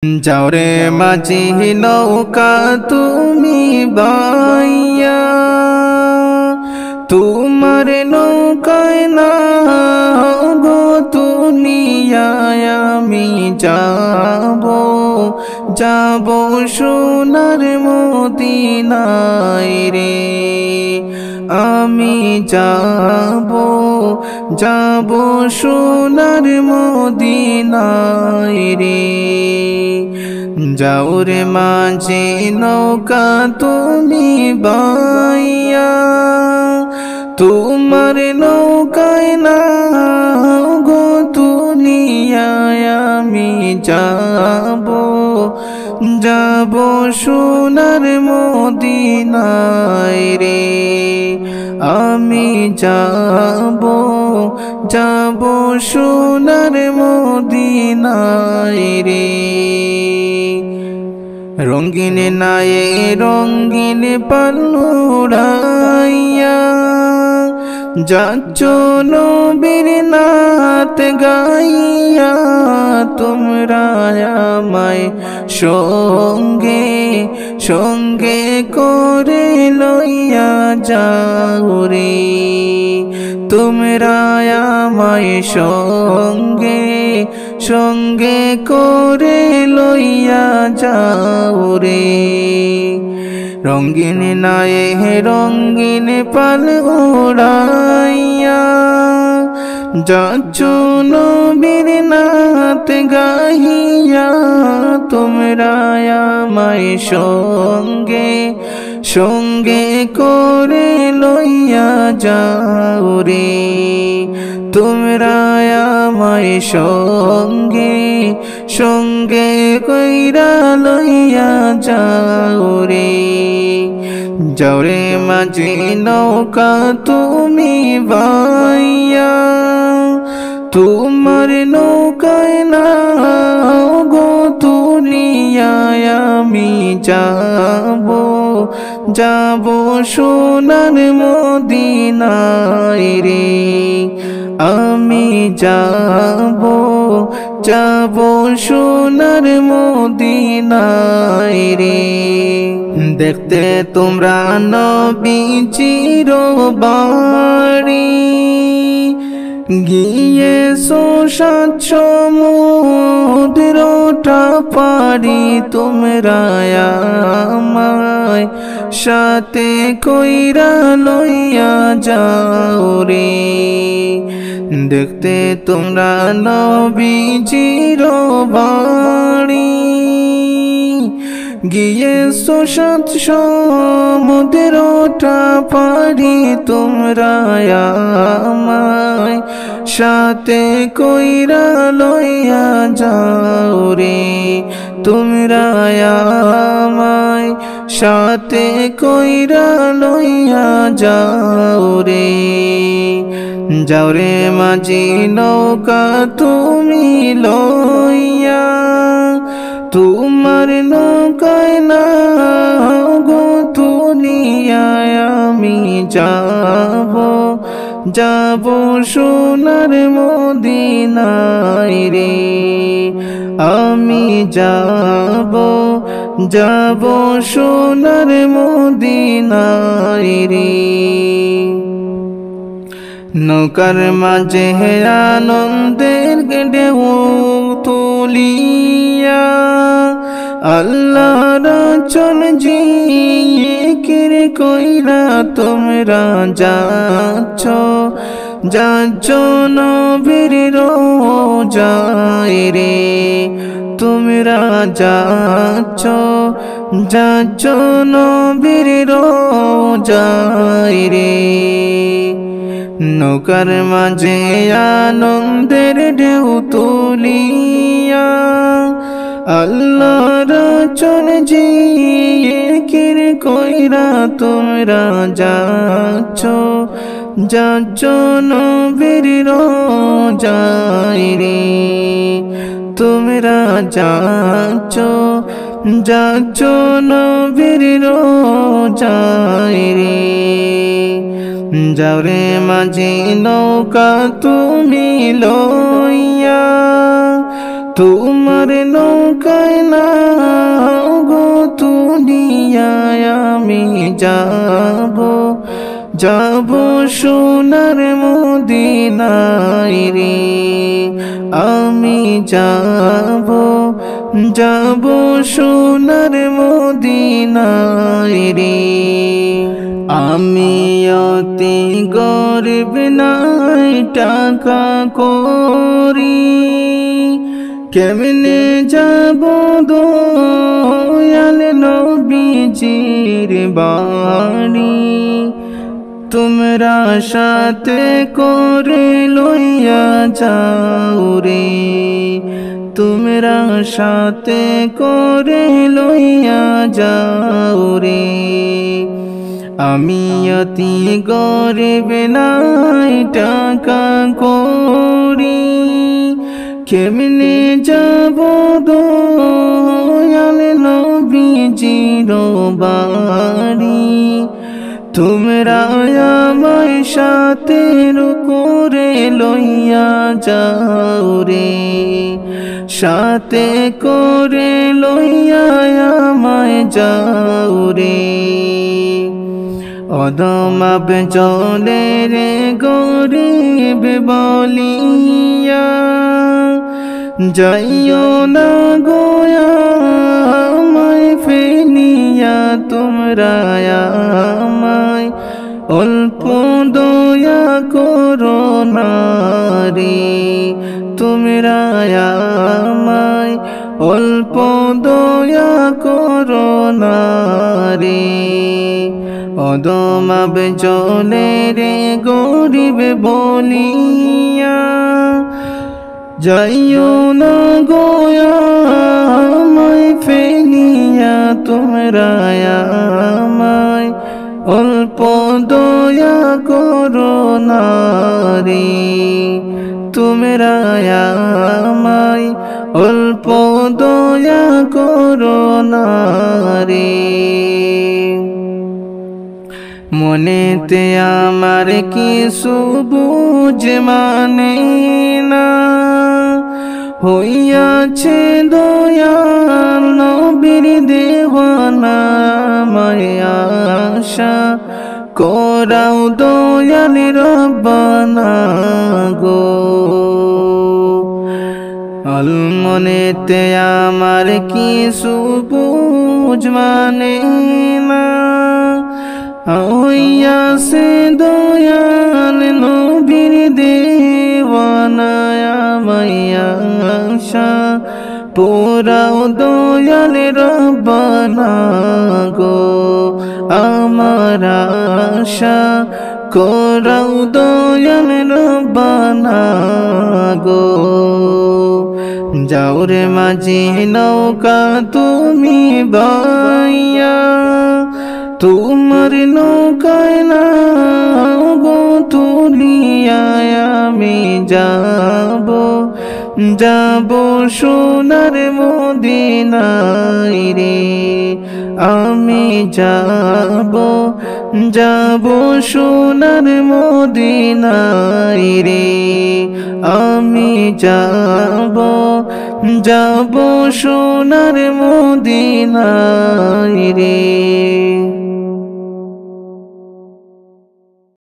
যাওরে মাঝি নৌকা তুমি বাইয়া, তোমার নৌকায় না গো দুনিয়ায় আমি যাব, যাব সোনার মদিনায় রে। আমি যাব, যাব সোনার মদিনায় রে। যাও রে মাঝি নৌকা তুমি বাইয়া, তোমার নৌকায় না গো দুনিয়ায় আমি যাব, যাব সোনার মদিনায় রে। আমি যাব, যাব সোনার মদিনায় রে। রঙিন নায়ে রঙিন পালুড়াইয়া, যাচ্ছ নবীর নাত গাইয়া, তোমরা আমায় সঙ্গে সঙ্গে করে লইয়া যাও রে। তোমরা আমায় সঙ্গে সঙ্গে করে লইয়া যাও রে। রঙিন নায়ে রঙিন পাল উড়াইয়া, যাচ্ছ নবীর নাত গাহিয়া, তোমরা আমায় সঙ্গে সঙ্গে করে লইয়া যাও রে। তোমরা আমায় সঙ্গে সঙ্গে কইরা লইয়া যাও রে। যাও রে মাঝি নৌকা তুমি বাইয়া, তোমার নৌকায় না গো দুনিয়ায় আমি যাব, যাব সোনার মদিনায় রে। আমি যাব, যাব সোনার মদিনায় রে। দেখতে তোমরা নবীজির বাড়ি, গিয়েছো সাত সমুদ্রটা পারি, তোমরা আমায় সাথে কইরা লইয়া যাও রে। দেখতে তোমরা নবীজির বাড়ি, গিয়েছো সাত সমুদ্রটা পারি, তোমরা আমায় সাথে কইরা লইয়া যাও রে। তোমরা আমায় সাথে কইরা লইয়া যাও রে। যাও রে মাঝি নৌকা তুমি লইয়া, তোমার নৌকায় না গো দুনিয়ায় আমি যাব, যাব সোনার মদিনায় রে। আমি যাব, যাব সোনার মদিনায় রে। নৌকার মাঝে আনন্দের ঢেউ তুলিয়া, আল্লাহর চল জিকির কইরা তোমরা যাচ্ছ, যাচ্ছ নবীর রোজায় রে। তোমরা যাচ্ছ, যাচ্ছ নবীর রোজায় রে। নৌকার মাঝে আনন্দের ঢেউ তুলিয়া, আল্লাহর চল জিকির কইরা তোমরা যাচ্ছ, যাচ্ছ নবীর রোজায় রে। তোমরা যাচ্ছ, যাচ্ছ নবীর রোজায় রে। যাও রে মাঝি নৌকা তুমি লইয়া, তোমার নৌকায় না গো দুনিয়ায় আমি যাব, যাব সোনার মদিনায় রে। আমি যাব, যাব সোনার মদিনায় রে। আমি অতি গরিব নাই টাকা করি, কেমনে যাব দয়াল নবীজির বাড়ি। তোমরা সাথে করে লইয়া যাও রে, তোমরা সাথে করে লইয়া যাও রে। আমি অতি গরিব নাই টাকা করি, কেমনে যাব দয়াল নবীজির বাড়ি। তোমরা আমায় সাথে করে লইয়া যাও রে, সাথে করে লইয়া আমায় যাও রে। অদমাব চলে রে গরিব বলিয়া, যাইও না গোয়া আমায় ফেলিয়া। তোমরা আমায় অল্প দয়া করো না রে, তোমরা আমায় অল্প দয়া করো না রে। অদমাব চলে রে গরিব বলিয়া, যাইও না গোয়া আমায় ফেলিয়া। তোমরা আমায় অল্প দয়া করো না রে, তোমরা আমায় অল্প দয়া করো না রে। মনেতে আমার কিছু বুঝ মানে না, হইয়াছে দয়াল নবীর দেওয়ানা। মায়া আশা করাও দয়াল রব্বানা গো। আল মনেতে আমার কিছু বুঝ মানে না, হইয়াছে দয়াল নবীর দেওয়ানা। মায়া আশা পোরাও দয়াল রব্বানা গো। আমার আশা করাও দয়াল রব্বানা গো। যাও রে মাঝি নৌকা তুমি বাইয়া, তোমার নৌকায় না গো তুলিয়া আমি যাব, যাব সোনার মদিনায় রে। আমি যাব, যাব সোনার মদিনায় রে। আমি যাব, যাব সোনার মদিনায় রে।